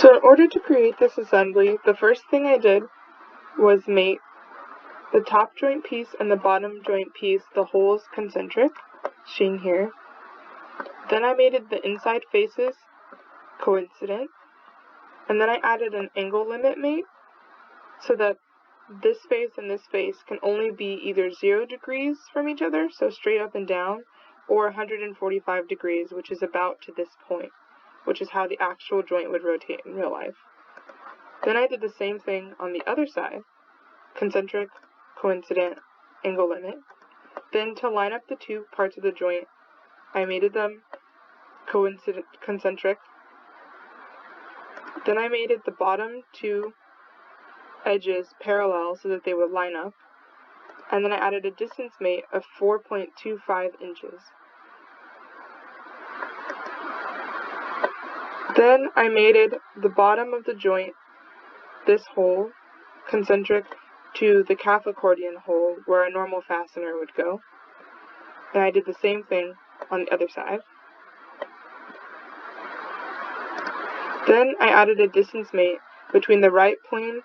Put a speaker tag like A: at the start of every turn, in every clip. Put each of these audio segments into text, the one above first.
A: So in order to create this assembly, the first thing I did was make the top joint piece and the bottom joint piece the holes concentric, shown here. Then I made the inside faces coincident, and then I added an angle limit mate so that this face and this face can only be either 0 degrees from each other, so straight up and down, or 145 degrees, which is about to this point, which is how the actual joint would rotate in real life. Then I did the same thing on the other side, concentric, coincident, angle limit. Then to line up the two parts of the joint, I made them concentric. Then I made the bottom two edges parallel so that they would line up, and then I added a distance mate of 4.25 inches. Then I mated the bottom of the joint, this hole, concentric to the calf accordion hole where a normal fastener would go, and I did the same thing on the other side. Then I added a distance mate between the right plane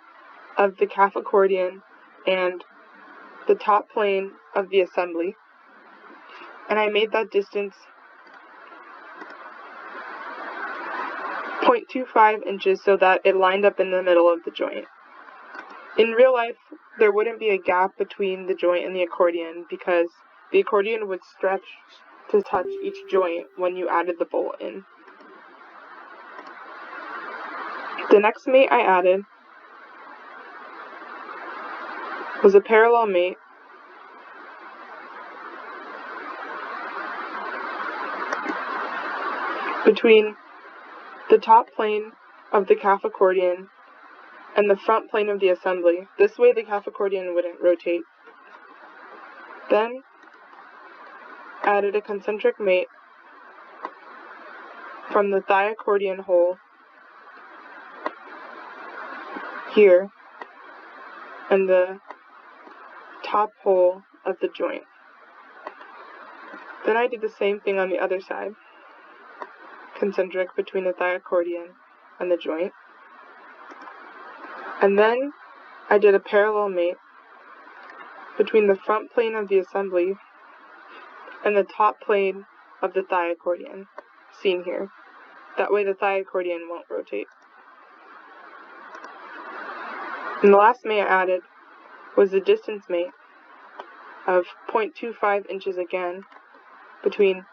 A: of the calf accordion and the top plane of the assembly, and I made that distance 0.25 inches so that it lined up in the middle of the joint. In real life, there wouldn't be a gap between the joint and the accordion because the accordion would stretch to touch each joint when you added the bolt in. The next mate I added was a parallel mate between the top plane of the calf accordion and the front plane of the assembly. This way the calf accordion wouldn't rotate. Then added a concentric mate from the thigh accordion hole here and the top hole of the joint. Then I did the same thing on the other side, concentric between the thigh accordion and the joint. And then I did a parallel mate between the front plane of the assembly and the top plane of the thigh accordion, seen here. That way the thigh accordion won't rotate. And the last mate I added was the distance mate of 0.25 inches again between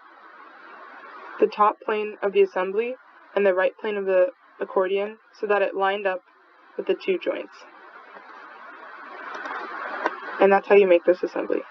A: the top plane of the assembly and the right plane of the accordion so that it lined up with the two joints. And that's how you make this assembly.